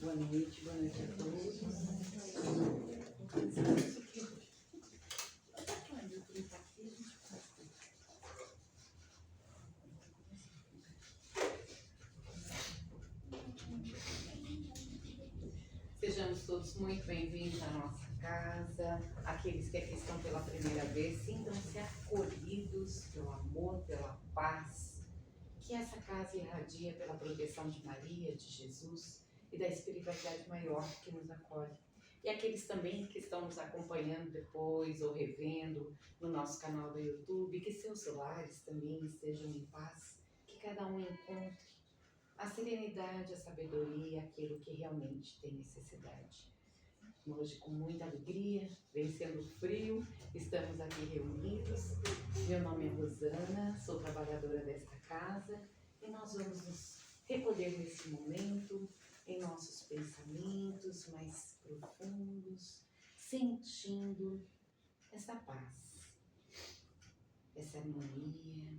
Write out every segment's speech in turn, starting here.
boa noite a todos. Sejamos todos muito bem-vindos à nossa casa. Aqueles que aqui estão pela primeira vez, sintam-se acolhidos pelo amor, pela paz, que essa casa irradia pela proteção de Maria, de Jesus e da espiritualidade maior que nos acolhe. E aqueles também que estão nos acompanhando depois ou revendo no nosso canal do YouTube, que seus lares também estejam em paz, que cada um encontre a serenidade, a sabedoria, aquilo que realmente tem necessidade. Hoje, com muita alegria, vencendo o frio, estamos aqui reunidos. Meu nome é Rosana, sou trabalhadora desta casa e nós vamos nos recolher nesse momento em nossos pensamentos mais profundos, sentindo essa paz, essa harmonia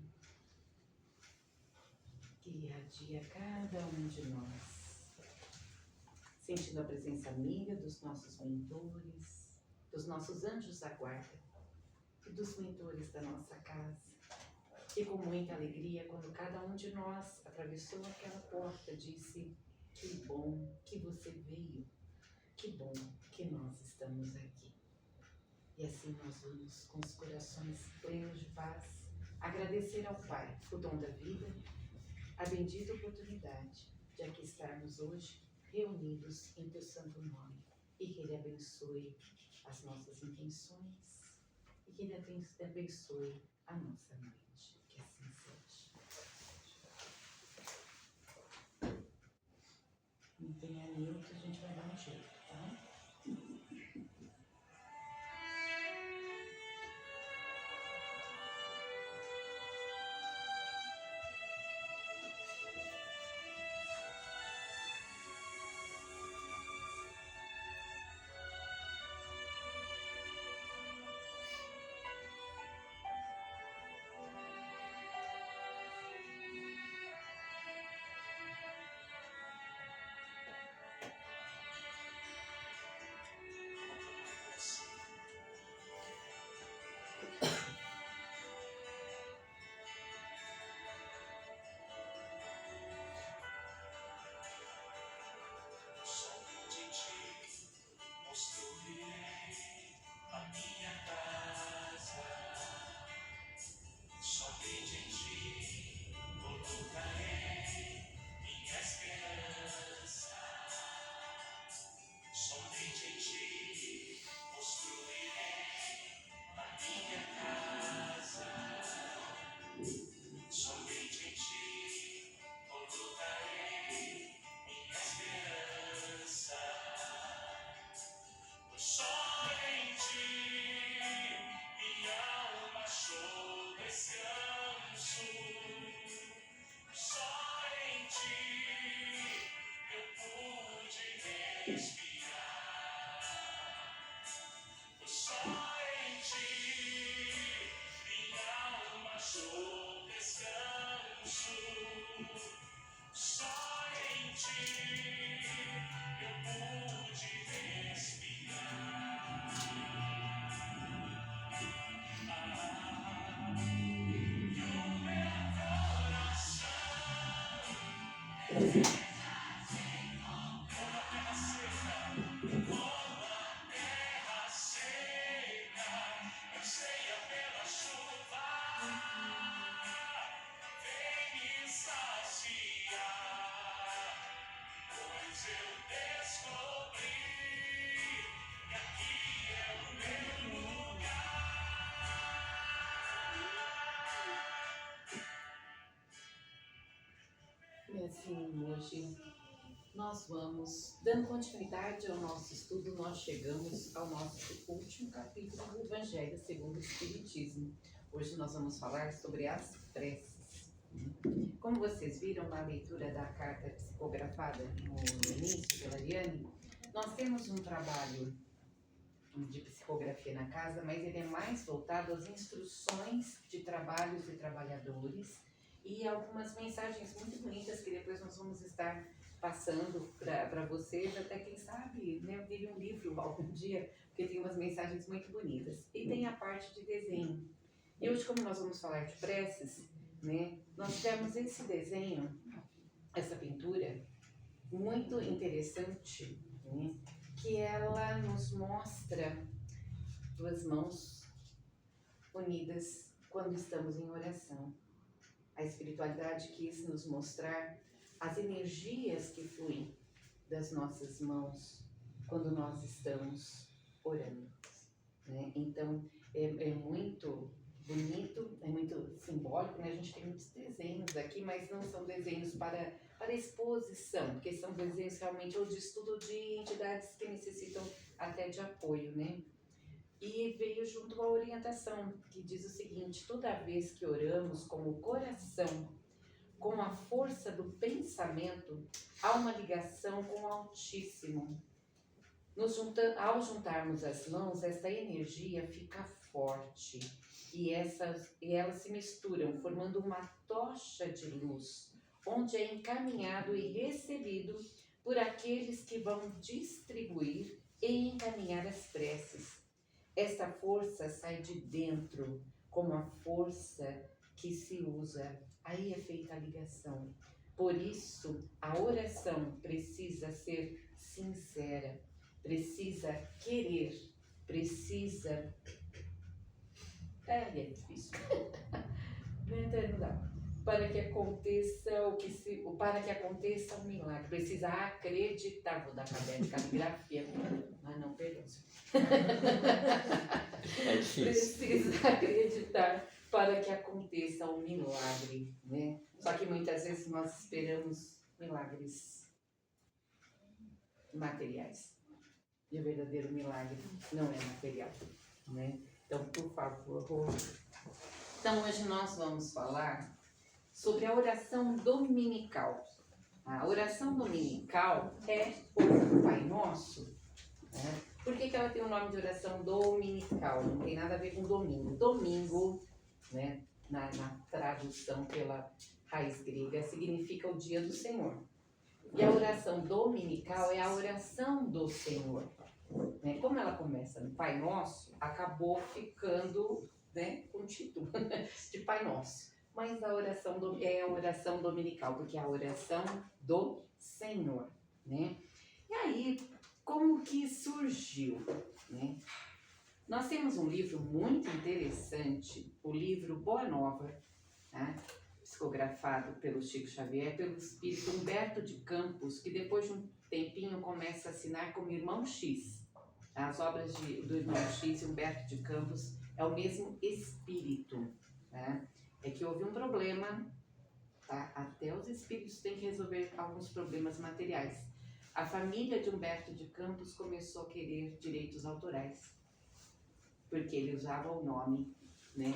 que irradia cada um de nós. Sentindo a presença amiga dos nossos mentores, dos nossos anjos da guarda e dos mentores da nossa casa. E com muita alegria, quando cada um de nós atravessou aquela porta, disse: que bom que você veio, que bom que nós estamos aqui. E assim nós vamos, com os corações plenos de paz, agradecer ao Pai o dom da vida, a bendita oportunidade de aqui estarmos hoje reunidos em teu santo nome, e que Ele abençoe as nossas intenções e que Ele abençoe a nossa mente. Que assim seja. Não tem anel que a gente vai dar um jeito, tá? E assim, hoje nós vamos, dando continuidade ao nosso estudo, nós chegamos ao nosso último capítulo do Evangelho segundo o Espiritismo. Hoje nós vamos falar sobre as preces. Como vocês viram na leitura da carta psicografada no início pela Liane, nós temos um trabalho de psicografia na casa, mas ele é mais voltado às instruções de trabalhos e trabalhadores e algumas mensagens muito bonitas que depois nós vamos estar passando para vocês, até quem sabe, né, vire um livro algum dia, porque tem umas mensagens muito bonitas. E tem a parte de desenho. E hoje, como nós vamos falar de preces, né, nós tivemos esse desenho, essa pintura, muito interessante, né, que ela nos mostra duas mãos unidas quando estamos em oração. A espiritualidade quis nos mostrar as energias que fluem das nossas mãos quando nós estamos orando, né? Então, é muito bonito, é muito simbólico, né? A gente tem muitos desenhos aqui, mas não são desenhos para exposição, porque são desenhos realmente ou de estudo de entidades que necessitam até de apoio, né? E veio junto a orientação, que diz o seguinte: toda vez que oramos com o coração, com a força do pensamento, há uma ligação com o Altíssimo. Ao juntarmos as mãos, esta energia fica forte e elas se misturam, formando uma tocha de luz, onde é encaminhado e recebido por aqueles que vão distribuir e encaminhar as preces. Esta força sai de dentro, como a força que se usa. Aí é feita a ligação. Por isso, a oração precisa ser sincera, precisa querer, precisa... É difícil. Não dá. Para que aconteça para que aconteça um milagre, precisa acreditar. Vou dar caderno de caligrafia. Ah, não, perdão. É difícil. Precisa acreditar para que aconteça um milagre, né? Só que muitas vezes nós esperamos milagres materiais. E o verdadeiro milagre não é material, né? Então, por favor. Então, hoje nós vamos falar sobre a oração dominical. A oração dominical é o Pai Nosso, né? Por que ela tem o nome de oração dominical? Não tem nada a ver com domingo. Domingo, né, na tradução pela raiz grega, significa o dia do Senhor. E a oração dominical é a oração do Senhor, né? Como ela começa no Pai Nosso, acabou ficando, né, com o título de Pai Nosso. Mas a oração é a oração dominical, porque é a oração do Senhor, né? E aí, como que surgiu, né? Nós temos um livro muito interessante, o livro Boa Nova, né? Psicografado pelo Chico Xavier, pelo espírito Humberto de Campos, que depois de um tempinho começa a assinar como Irmão X. As obras do Irmão X e Humberto de Campos é o mesmo espírito, né? É que houve um problema, tá? Até os espíritos têm que resolver alguns problemas materiais. A família de Humberto de Campos começou a querer direitos autorais, porque ele usava o nome, né?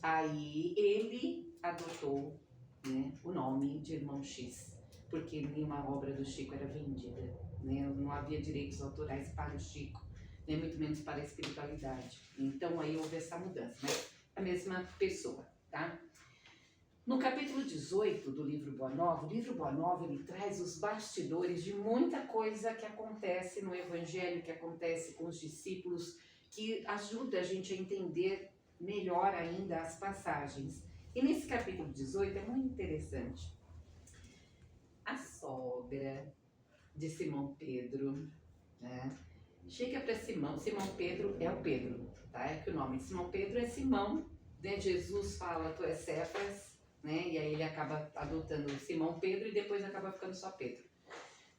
Aí ele adotou, né, o nome de Irmão X, porque nenhuma obra do Chico era vendida, né? Não havia direitos autorais para o Chico, nem muito menos para a espiritualidade. Então aí houve essa mudança, mas a mesma pessoa, tá? No capítulo 18 do livro Boa Nova, o livro Boa Nova, ele traz os bastidores de muita coisa que acontece no Evangelho, que acontece com os discípulos, que ajuda a gente a entender melhor ainda as passagens. E nesse capítulo 18 é muito interessante. A sogra de Simão Pedro, né, chega para Simão Pedro é o Pedro, tá? É que o nome de Simão Pedro é Simão, né? Jesus fala, tu és Cefas, né? E aí ele acaba adotando Simão Pedro e depois acaba ficando só Pedro,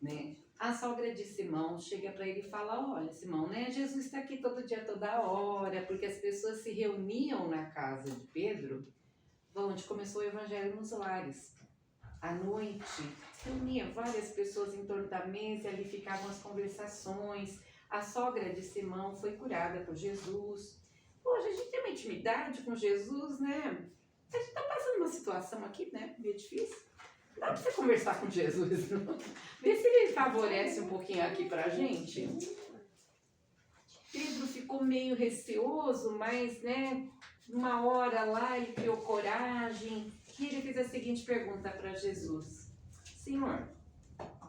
né? A sogra de Simão chega para ele e fala, olha Simão, né? Jesus está aqui todo dia, toda hora, porque as pessoas se reuniam na casa de Pedro, onde começou o evangelho nos lares. À noite, se reunia várias pessoas em torno da mesa e ali ficavam as conversações. A sogra de Simão foi curada por Jesus. Hoje a gente tem uma intimidade com Jesus, né? A gente está passando uma situação aqui, né? Meio difícil. Dá para você conversar com Jesus, não? Vê se ele favorece um pouquinho aqui pra gente. Pedro ficou meio receoso, mas, né, uma hora lá ele criou coragem e ele fez a seguinte pergunta para Jesus: Senhor,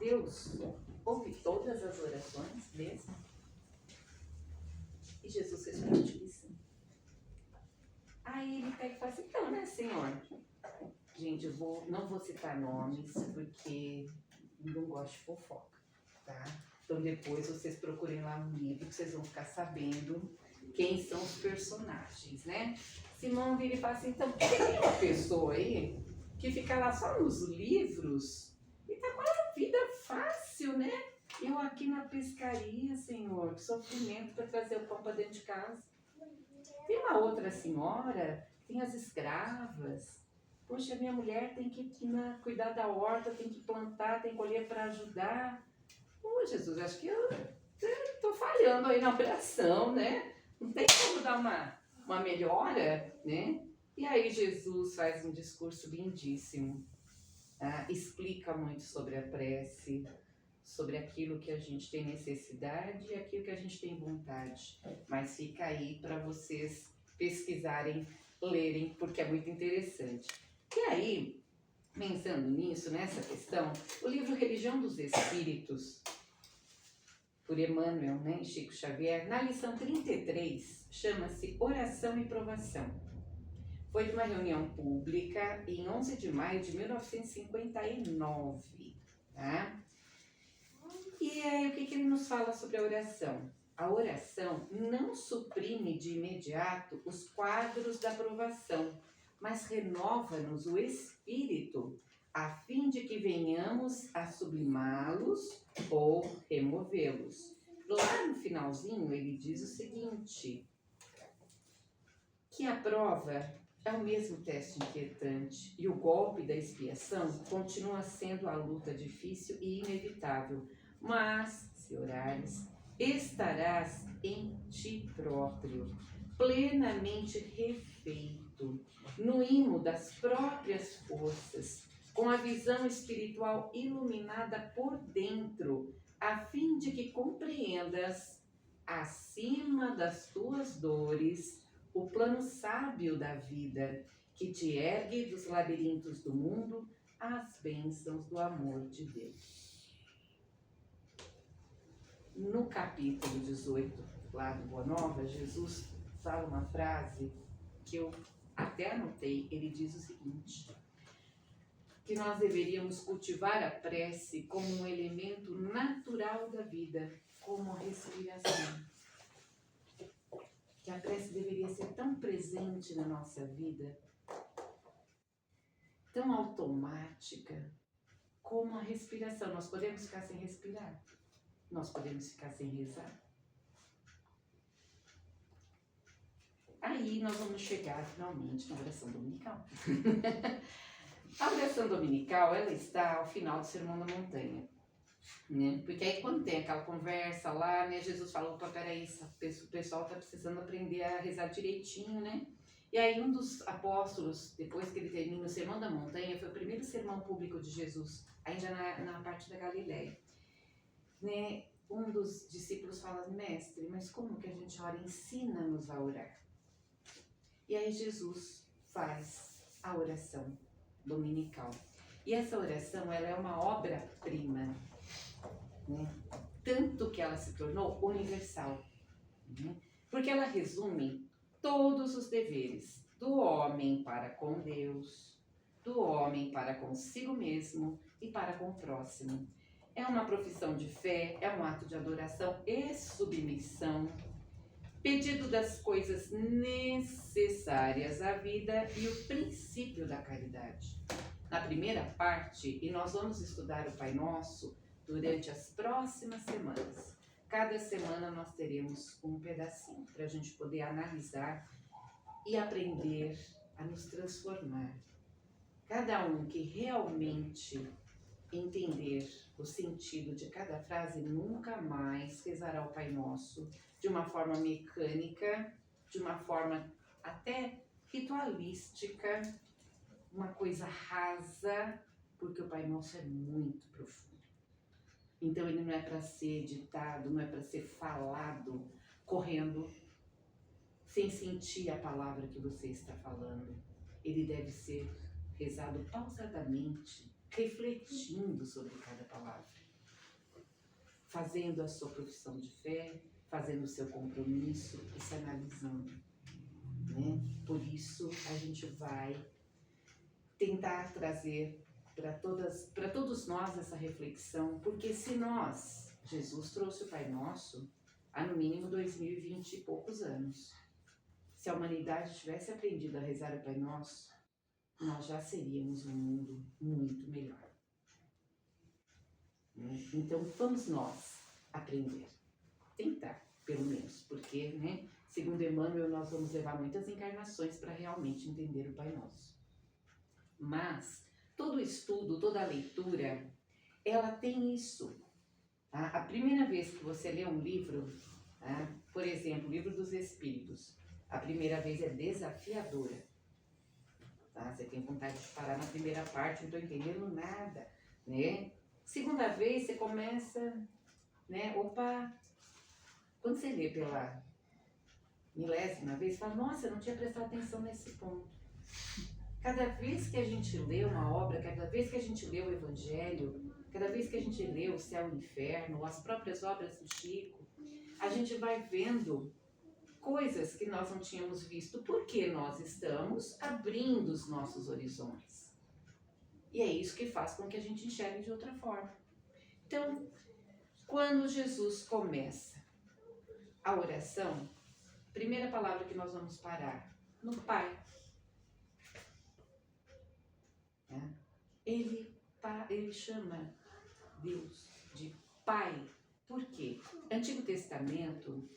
Deus ouve todas as orações mesmo? E Jesus responde que sim. Aí ele pega e fala assim, então, né, Senhor? Gente, não vou citar nomes, porque não gosto de fofoca, tá? Então depois vocês procurem lá no livro, que vocês vão ficar sabendo quem são os personagens, né? Simão vira e fala assim, então, tem uma pessoa aí que fica lá só nos livros e tá com a vida fácil, né? Eu aqui na pescaria, Senhor, que sofrimento para trazer o pão para dentro de casa. Tem uma outra senhora, tem as escravas. Poxa, minha mulher tem que cuidar da horta, tem que plantar, tem que colher para ajudar. Ô, Jesus, acho que eu estou falhando aí na operação, né? Não tem como dar uma melhora, né? E aí Jesus faz um discurso lindíssimo, explica muito sobre a prece, sobre aquilo que a gente tem necessidade e aquilo que a gente tem vontade. Mas fica aí para vocês pesquisarem, lerem, porque é muito interessante. E aí, pensando nisso, nessa questão, o livro Religião dos Espíritos, por Emmanuel, né, Chico Xavier, na lição 33, chama-se Oração e Provação. Foi de uma reunião pública em 11 de maio de 1959, tá? E aí, o que ele nos fala sobre a oração? A oração não suprime de imediato os quadros da provação, mas renova-nos o espírito, a fim de que venhamos a sublimá-los ou removê-los. Lá no finalzinho ele diz o seguinte, que a prova é o mesmo teste inquietante e o golpe da expiação continua sendo a luta difícil e inevitável, mas, se orares, estarás em ti próprio, plenamente refeito, no imo das próprias forças, com a visão espiritual iluminada por dentro, a fim de que compreendas, acima das tuas dores, o plano sábio da vida, que te ergue dos labirintos do mundo às bênçãos do amor de Deus. No capítulo 18, lá do Boa Nova, Jesus fala uma frase que eu até anotei. Ele diz o seguinte, que nós deveríamos cultivar a prece como um elemento natural da vida, como a respiração. Que a prece deveria ser tão presente na nossa vida, tão automática, como a respiração. Nós podemos ficar sem respirar? Nós podemos ficar sem rezar? Aí nós vamos chegar finalmente na oração dominical. A oração dominical, ela está ao final do Sermão da Montanha, né? Porque aí quando tem aquela conversa lá, né, Jesus falou, opa, peraí, o pessoal está precisando aprender a rezar direitinho, né? E aí um dos apóstolos, depois que ele termina o Sermão da Montanha, foi o primeiro sermão público de Jesus, ainda na parte da Galileia, né? Um dos discípulos fala, mestre, mas como que a gente ora? Ensina-nos a orar. E aí Jesus faz a oração dominical. E essa oração, ela é uma obra-prima, né? Tanto que ela se tornou universal, né? Porque ela resume todos os deveres do homem para com Deus, do homem para consigo mesmo e para com o próximo. É uma profissão de fé, é um ato de adoração e submissão, pedido das coisas necessárias à vida e o princípio da caridade. Na primeira parte, e nós vamos estudar o Pai Nosso durante as próximas semanas. Cada semana nós teremos um pedacinho para a gente poder analisar e aprender a nos transformar. Cada um que realmente entender o sentido de cada frase nunca mais rezará o Pai Nosso de uma forma mecânica, de uma forma até ritualística, uma coisa rasa, porque o Pai Nosso é muito profundo. Então ele não é para ser ditado, não é para ser falado correndo, sem sentir a palavra que você está falando. Ele deve ser rezado pausadamente, refletindo sobre cada palavra. fazendo a sua profissão de fé, fazendo o seu compromisso e se analisando, né? Por isso a gente vai tentar trazer para todos nós essa reflexão, porque se nós, Jesus trouxe o Pai Nosso há no mínimo 2020 e poucos anos. Se a humanidade tivesse aprendido a rezar o Pai Nosso, nós já seríamos um mundo muito melhor. Então vamos nós aprender, tentar pelo menos, porque, né, segundo Emmanuel, nós vamos levar muitas encarnações para realmente entender o Pai Nosso. Mas todo estudo, toda leitura, ela tem isso. Tá? A primeira vez que você lê um livro, tá? Por exemplo, o Livro dos Espíritos, a primeira vez é desafiadora. Tá? Você tem vontade de parar na primeira parte, não estou entendendo nada, né? Segunda vez você começa, né? Opa! Quando você lê pela milésima vez, você fala, nossa, eu não tinha prestado atenção nesse ponto. Cada vez que a gente lê uma obra, cada vez que a gente lê o Evangelho, cada vez que a gente lê o Céu e o Inferno, as próprias obras do Chico, a gente vai vendo coisas que nós não tínhamos visto, porque nós estamos abrindo os nossos horizontes. E é isso que faz com que a gente enxergue de outra forma. Então, quando Jesus começa a oração, primeira palavra que nós vamos parar, no Pai. Ele chama Deus de Pai. Por quê? Antigo Testamento,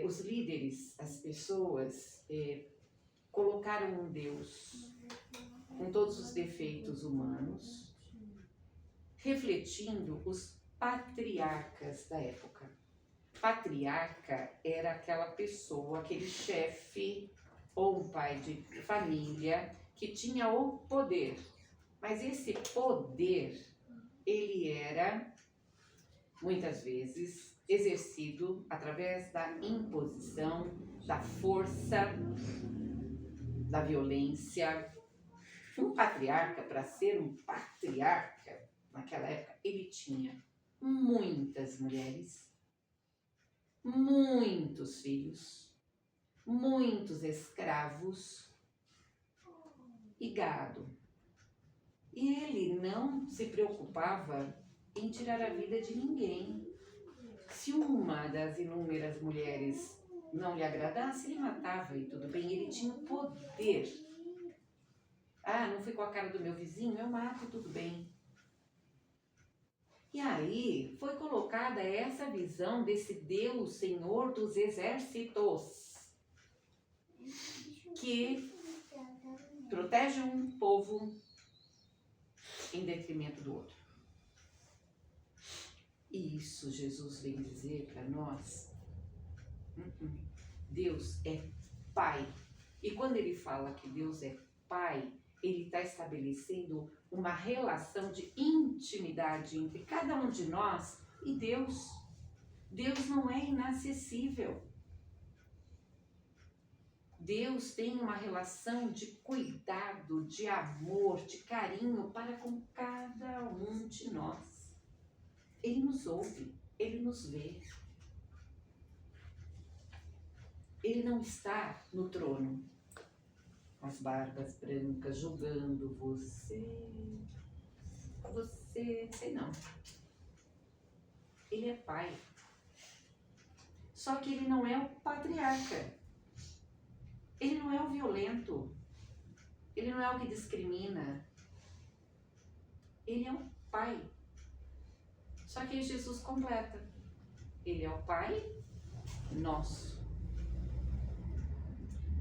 os líderes, as pessoas, colocaram um Deus com todos os defeitos humanos, refletindo os patriarcas da época. Patriarca era aquela pessoa, aquele chefe ou um pai de família que tinha o poder. Mas esse poder, ele era, muitas vezes, exercido através da imposição, da força, da violência. Um patriarca, para ser um patriarca, naquela época, ele tinha muitas mulheres, muitos filhos, muitos escravos e gado. E ele não se preocupava em tirar a vida de ninguém. Se uma das inúmeras mulheres não lhe agradasse, ele matava e tudo bem. Ele tinha o poder. Ah, não foi com a cara do meu vizinho? Eu mato e tudo bem. E aí foi colocada essa visão desse Deus, Senhor dos Exércitos, que protege um povo em detrimento do outro. E isso Jesus vem dizer para nós. Deus é Pai. E quando ele fala que Deus é Pai, ele está estabelecendo uma relação de intimidade entre cada um de nós e Deus. Deus não é inacessível. Deus tem uma relação de cuidado, de amor, de carinho para com cada um de nós. Ele nos ouve, ele nos vê. Ele não está no trono, com as barbas brancas, julgando você, sei não. Ele é Pai. Só que ele não é o patriarca. Ele não é o violento. Ele não é o que discrimina. Ele é o Pai. Só que Jesus completa. Ele é o Pai nosso.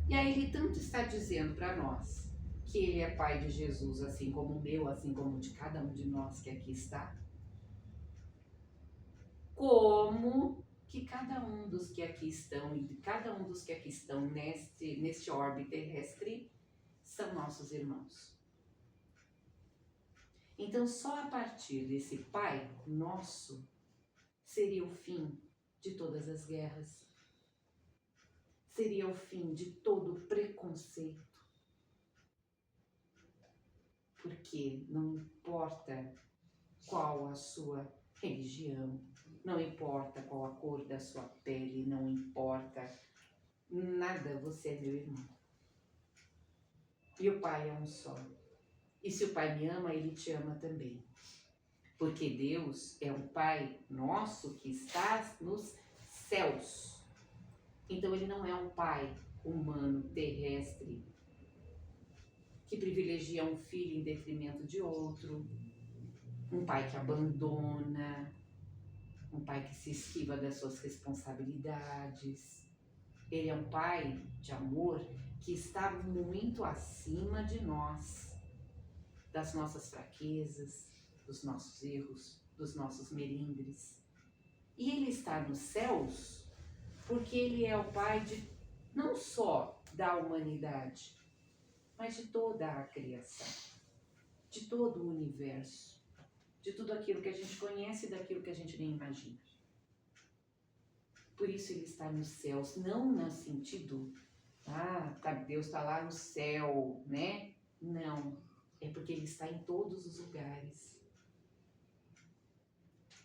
E aí ele tanto está dizendo para nós que ele é Pai de Jesus, assim como o meu, assim como de cada um de nós que aqui está, como que cada um dos que aqui estão e de cada um dos que aqui estão neste orbe terrestre são nossos irmãos. Então só a partir desse Pai nosso seria o fim de todas as guerras. Seria o fim de todo preconceito. Porque não importa qual a sua religião, não importa qual a cor da sua pele, não importa nada, você é meu irmão. E o Pai é um só. E se o Pai me ama, Ele te ama também. Porque Deus é um Pai nosso que está nos céus. Então Ele não é um Pai humano, terrestre, que privilegia um filho em detrimento de outro, um pai que abandona, um pai que se esquiva das suas responsabilidades. Ele é um pai de amor que está muito acima de nós, das nossas fraquezas, dos nossos erros, dos nossos melindres. E Ele está nos céus porque Ele é o pai de não só da humanidade, mas de toda a criação, de todo o universo, de tudo aquilo que a gente conhece e daquilo que a gente nem imagina. Por isso Ele está nos céus, não no sentido, Deus está lá no céu, né? Não, é porque Ele está em todos os lugares.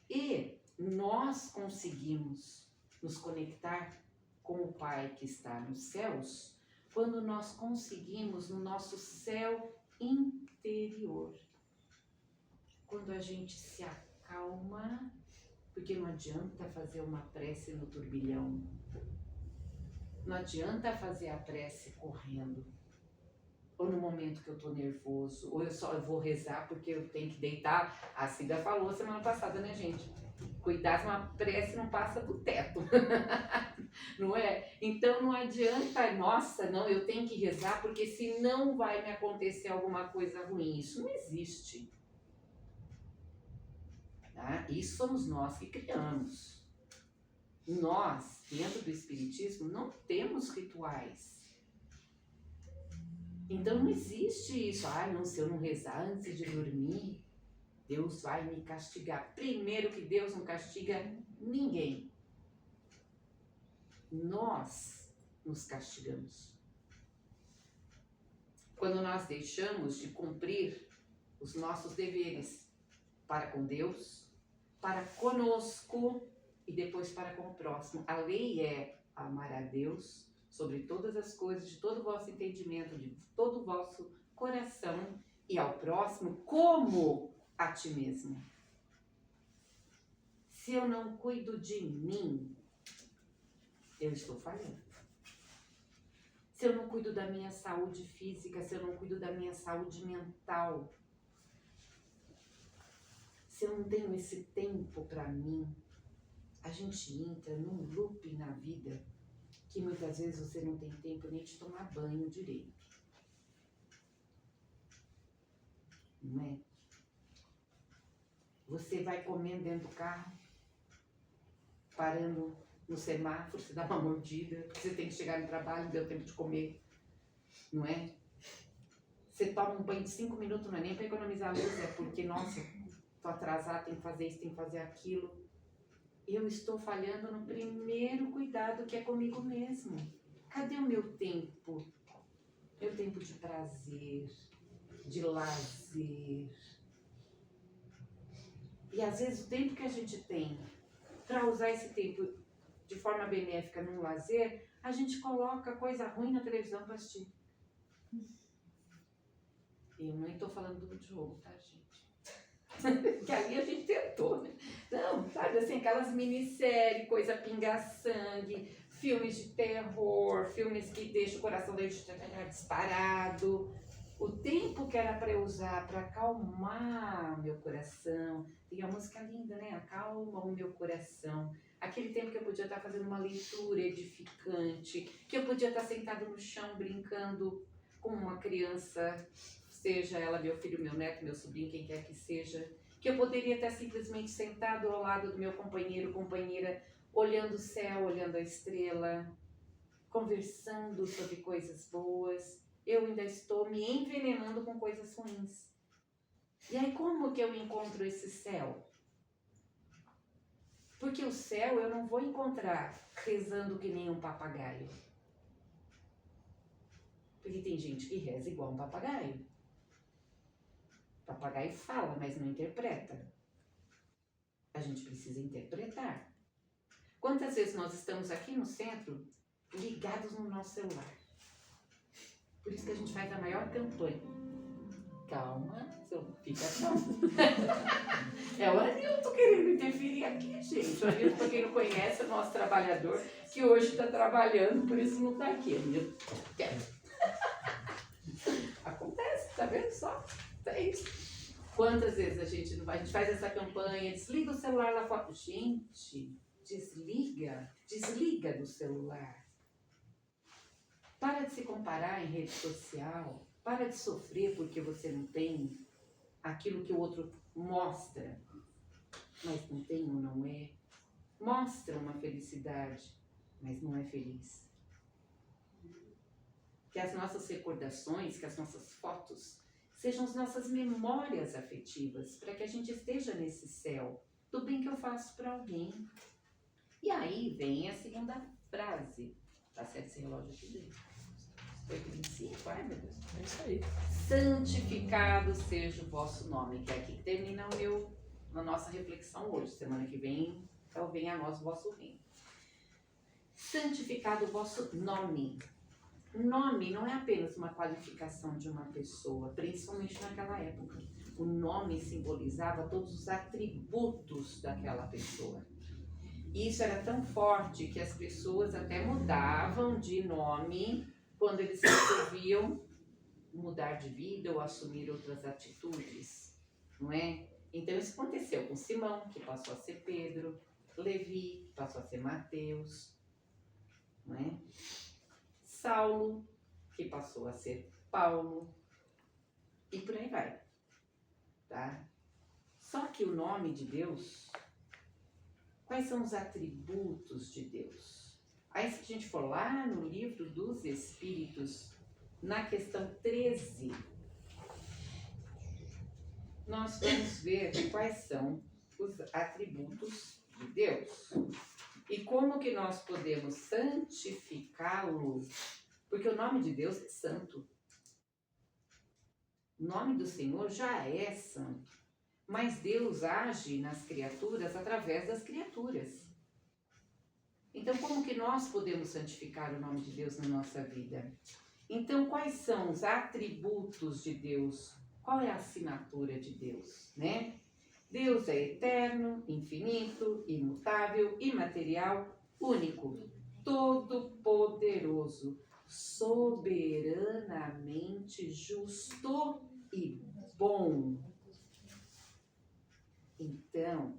E nós conseguimos nos conectar com o Pai que está nos céus quando nós conseguimos no nosso céu interior. Quando a gente se acalma, porque não adianta fazer uma prece no turbilhão. Não adianta fazer a prece correndo. Ou no momento que eu tô nervoso, ou eu vou rezar porque eu tenho que deitar. A Cida falou semana passada, né, gente? Cuidar se uma prece não passa do teto. Não é? Então não adianta, nossa, não, eu tenho que rezar porque senão vai me acontecer alguma coisa ruim. Isso não existe. Tá? Isso somos nós que criamos. Nós, dentro do Espiritismo, não temos rituais. Então não existe isso. Não, se eu não rezar antes de dormir, Deus vai me castigar. Primeiro que Deus não castiga ninguém. Nós nos castigamos. Quando nós deixamos de cumprir os nossos deveres para com Deus, para conosco e depois para com o próximo. A lei é amar a Deus sobre todas as coisas, de todo o vosso entendimento, de todo o vosso coração, e ao próximo como a ti mesmo. Se eu não cuido de mim, eu estou falhando. Se eu não cuido da minha saúde física, se eu não cuido da minha saúde mental, se eu não tenho esse tempo para mim, a gente entra num loop na vida que muitas vezes você não tem tempo nem de tomar banho direito. Não é? Você vai comendo dentro do carro, parando no semáforo, você dá uma mordida, porque você tem que chegar no trabalho, não deu tempo de comer, não é? Você toma um banho de 5 minutos, não é nem para economizar a luz, é porque, nossa, tô atrasado, tem que fazer isso, tem que fazer aquilo. Eu estou falhando no primeiro cuidado, que é comigo mesmo. Cadê o meu tempo? Meu tempo de prazer, de lazer. E às vezes o tempo que a gente tem para usar esse tempo de forma benéfica num lazer, a gente coloca coisa ruim na televisão para assistir. Eu não estou falando do jogo, tá, gente? Que ali a gente tentou, né? Não, sabe assim, aquelas minisséries, coisa pinga-sangue, filmes de terror, filmes que deixam o coração disparado. O tempo que era para eu usar para acalmar meu coração, tem uma música linda, né? Acalma o meu coração. Aquele tempo que eu podia estar fazendo uma leitura edificante, que eu podia estar sentado no chão brincando com uma criança, seja ela meu filho, meu neto, meu sobrinho, quem quer que seja, que eu poderia estar simplesmente sentado ao lado do meu companheiro, companheira, olhando o céu, olhando a estrela, conversando sobre coisas boas. Eu ainda estou me envenenando com coisas ruins. E aí como que eu encontro esse céu? Porque o céu eu não vou encontrar rezando que nem um papagaio. Porque tem gente que reza igual um papagaio. O papagaio fala, mas não interpreta. A gente precisa interpretar. Quantas vezes nós estamos aqui no centro ligados no nosso celular? Por isso que a gente faz a maior campanha. Calma, fica calmo. É o Anilton querendo interferir aqui, gente. O Anilton, para quem não conhece, é o nosso trabalhador, que hoje está trabalhando, por isso não está aqui. Anilton, acontece, tá vendo só? É isso. Quantas vezes a gente não vai? A gente faz essa campanha, desliga o celular lá fora. Gente, desliga do celular. Para de se comparar em rede social. Para de sofrer porque você não tem aquilo que o outro mostra, mas não tem ou não é. Mostra uma felicidade, mas não é feliz. Que as nossas recordações, que as nossas fotos sejam as nossas memórias afetivas, para que a gente esteja nesse céu do bem que eu faço para alguém. E aí vem a segunda frase. Tá certo esse relógio aqui dentro? Foi 25, ai meu Deus. É isso aí. Santificado seja o vosso nome, que é aqui que termina a nossa reflexão hoje. Semana que vem, então venha a nós o vosso reino. Santificado o vosso nome. Nome não é apenas uma qualificação de uma pessoa, principalmente naquela época. O nome simbolizava todos os atributos daquela pessoa. E isso era tão forte que as pessoas até mudavam de nome quando eles resolviam mudar de vida ou assumir outras atitudes, não é? Então isso aconteceu com Simão, que passou a ser Pedro, Levi, que passou a ser Mateus, não é? Saulo, que passou a ser Paulo, e por aí vai, tá? Só que o nome de Deus, quais são os atributos de Deus? Aí se a gente for lá no livro dos Espíritos, na questão 13, nós vamos ver quais são os atributos de Deus e como que nós podemos santificá-lo, porque o nome de Deus é santo. O nome do Senhor já é santo, mas Deus age nas criaturas através das criaturas. Então, como que nós podemos santificar o nome de Deus na nossa vida? Então, quais são os atributos de Deus? Qual é a assinatura de Deus, né? Deus é eterno, infinito, imutável, imaterial, único, todo-poderoso, soberanamente justo e bom. Então,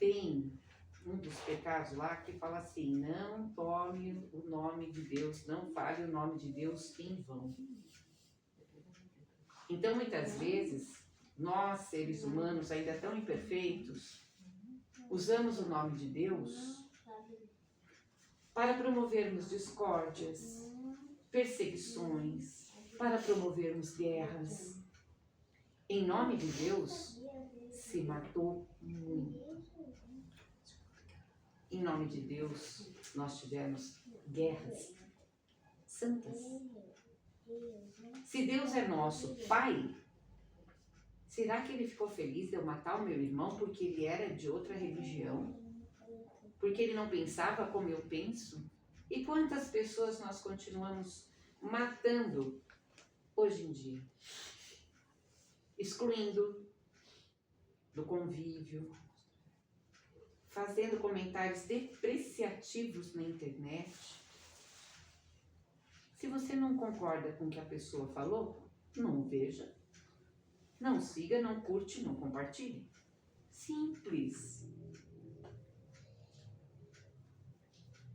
tem um dos pecados lá que fala assim: não tome o nome de Deus, não fale o nome de Deus em vão. Então, muitas vezes, nós, seres humanos, ainda tão imperfeitos, usamos o nome de Deus para promovermos discórdias, perseguições, para promovermos guerras. Em nome de Deus, se matou muito. Em nome de Deus, nós tivemos guerras santas. Se Deus é nosso Pai, será que Ele ficou feliz de eu matar o meu irmão porque ele era de outra religião? Porque ele não pensava como eu penso? E quantas pessoas nós continuamos matando hoje em dia? Excluindo do convívio, fazendo comentários depreciativos na internet. Se você não concorda com o que a pessoa falou, não veja, não siga, não curte, não compartilhe. Simples.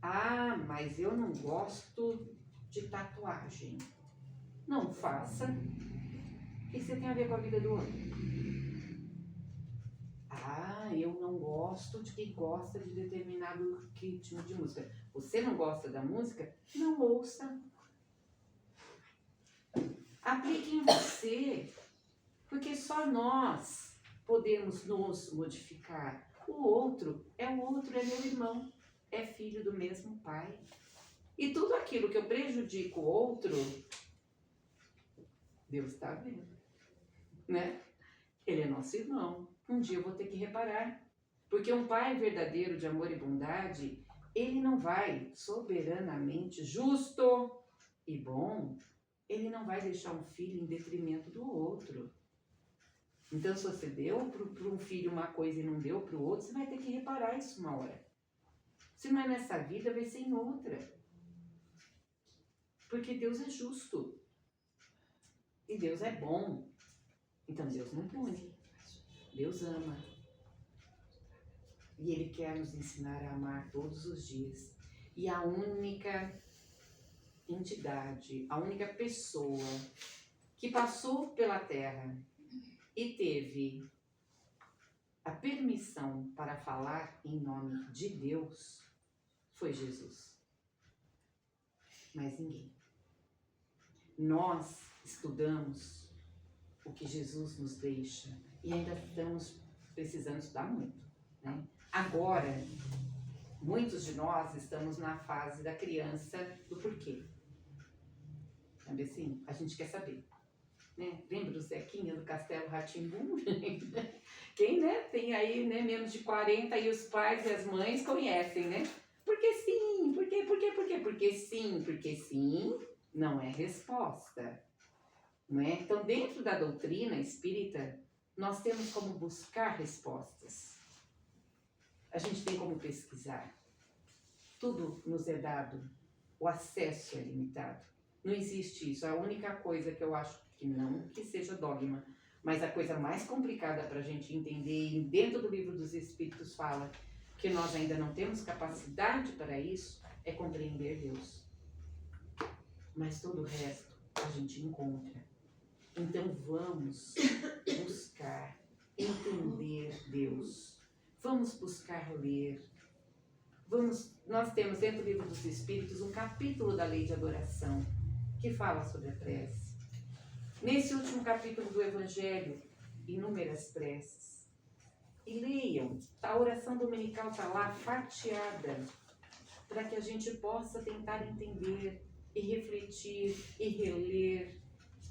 Ah, mas eu não gosto de tatuagem. Não faça. O que você tem a ver com a vida do outro? Ah, eu não gosto de quem gosta de determinado ritmo de música. Você não gosta da música? Não ouça. Aplique em você, porque só nós podemos nos modificar. O outro, é meu irmão, é filho do mesmo pai. E tudo aquilo que eu prejudico o outro, Deus está vendo, né? Ele é nosso irmão. Um dia eu vou ter que reparar. Porque um pai verdadeiro de amor e bondade, ele não vai soberanamente justo e bom, ele não vai deixar um filho em detrimento do outro. Então, se você deu para um filho uma coisa e não deu para o outro, você vai ter que reparar isso uma hora. Se não é nessa vida, vai ser em outra. Porque Deus é justo. E Deus é bom. Então, Deus não pune. Deus ama. E Ele quer nos ensinar a amar todos os dias. E a única entidade, a única pessoa que passou pela terra e teve a permissão para falar em nome de Deus foi Jesus. Mais ninguém. Nós estudamos o que Jesus nos deixa e ainda estamos precisando estudar muito, né? Agora, muitos de nós estamos na fase da criança do porquê. Sabe assim? A gente quer saber. Né? Lembra o Zequinha do Castelo Rá-Tim-Bum? Quem, né, tem aí, né, menos de 40 e os pais e as mães conhecem, né? Porque sim, por quê? Porque sim não é resposta. Não é? Então, dentro da doutrina espírita, nós temos como buscar respostas. A gente tem como pesquisar. Tudo nos é dado. O acesso é limitado. Não existe isso. A única coisa que eu acho que não que seja dogma, mas a coisa mais complicada para a gente entender, e dentro do Livro dos Espíritos fala que nós ainda não temos capacidade para isso, é compreender Deus. Mas todo o resto a gente encontra. Então vamos buscar entender Deus. Vamos buscar ler. Nós temos dentro do Livro dos Espíritos um capítulo da Lei de Adoração que fala sobre a prece. Nesse último capítulo do Evangelho, inúmeras preces. E leiam, a oração dominical está lá fatiada para que a gente possa tentar entender e refletir e reler,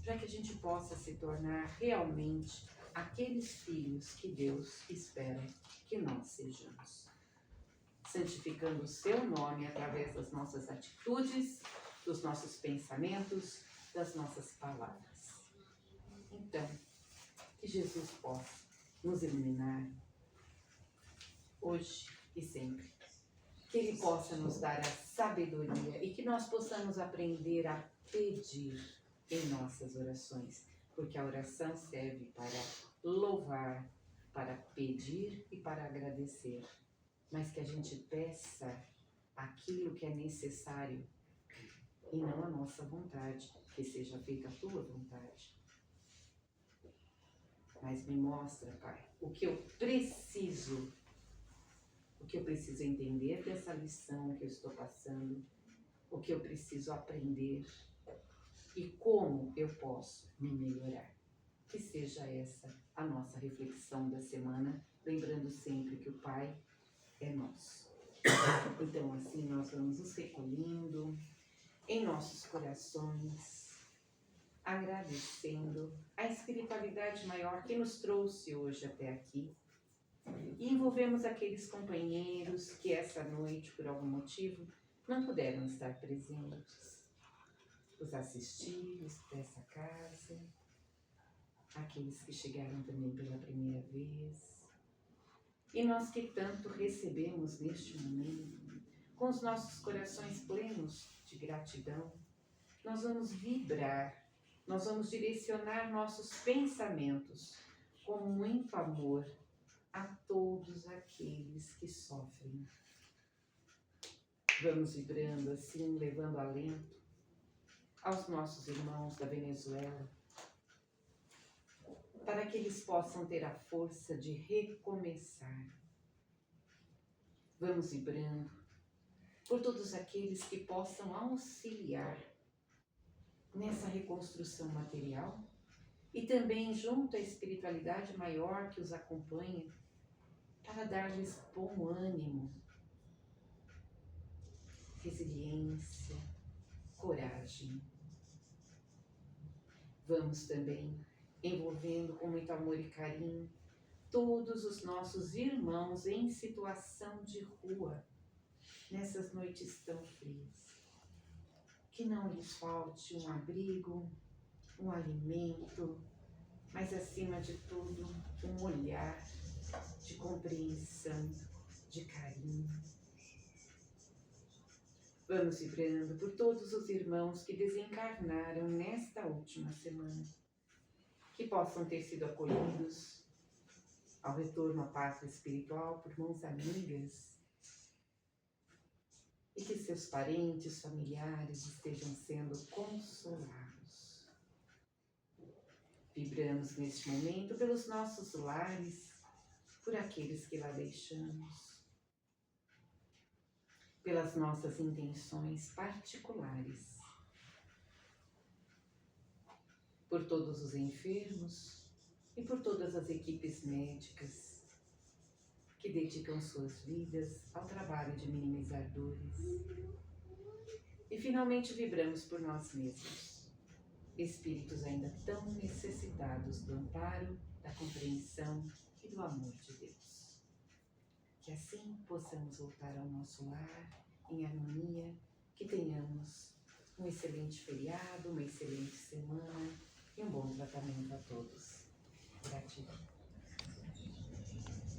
para que a gente possa se tornar realmente aqueles filhos que Deus espera que nós sejamos. Santificando o seu nome através das nossas atitudes, dos nossos pensamentos, das nossas palavras. Então, que Jesus possa nos iluminar hoje e sempre. Que Ele possa nos dar a sabedoria e que nós possamos aprender a pedir em nossas orações. Porque a oração serve para louvar, para pedir e para agradecer. Mas que a gente peça aquilo que é necessário e não a nossa vontade, que seja feita a tua vontade. Mas me mostra, Pai, o que eu preciso entender dessa lição que eu estou passando, o que eu preciso aprender e como eu posso me melhorar. Que seja essa a nossa reflexão da semana, lembrando sempre que o Pai é nosso. Então, assim, nós vamos nos recolhendo em nossos corações, agradecendo a espiritualidade maior que nos trouxe hoje até aqui. E envolvemos aqueles companheiros que essa noite, por algum motivo, não puderam estar presentes. Os assistivos dessa casa, aqueles que chegaram também pela primeira vez. E nós que tanto recebemos neste momento, com os nossos corações plenos de gratidão, nós vamos vibrar, nós vamos direcionar nossos pensamentos com muito amor a todos aqueles que sofrem. Vamos vibrando assim, levando alento aos nossos irmãos da Venezuela, para que eles possam ter a força de recomeçar. Vamos vibrando por todos aqueles que possam auxiliar nessa reconstrução material e também junto à espiritualidade maior que os acompanha, para dar-lhes bom ânimo, resiliência, coragem. Vamos também envolvendo com muito amor e carinho todos os nossos irmãos em situação de rua, nessas noites tão frias. Que não lhes falte um abrigo, um alimento, mas acima de tudo, um olhar de compreensão, de carinho. Vamos vibrando por todos os irmãos que desencarnaram nesta última semana, que possam ter sido acolhidos ao retorno à pátria espiritual por mãos amigas e que seus parentes, familiares estejam sendo consolados. Vibramos neste momento pelos nossos lares, por aqueles que lá deixamos, pelas nossas intenções particulares, por todos os enfermos e por todas as equipes médicas que dedicam suas vidas ao trabalho de minimizar dores. E finalmente vibramos por nós mesmos, espíritos ainda tão necessitados do amparo, da compreensão e do amor de Deus. Que assim possamos voltar ao nosso lar em harmonia, que tenhamos um excelente feriado, uma excelente semana e um bom tratamento a todos. Gratidão.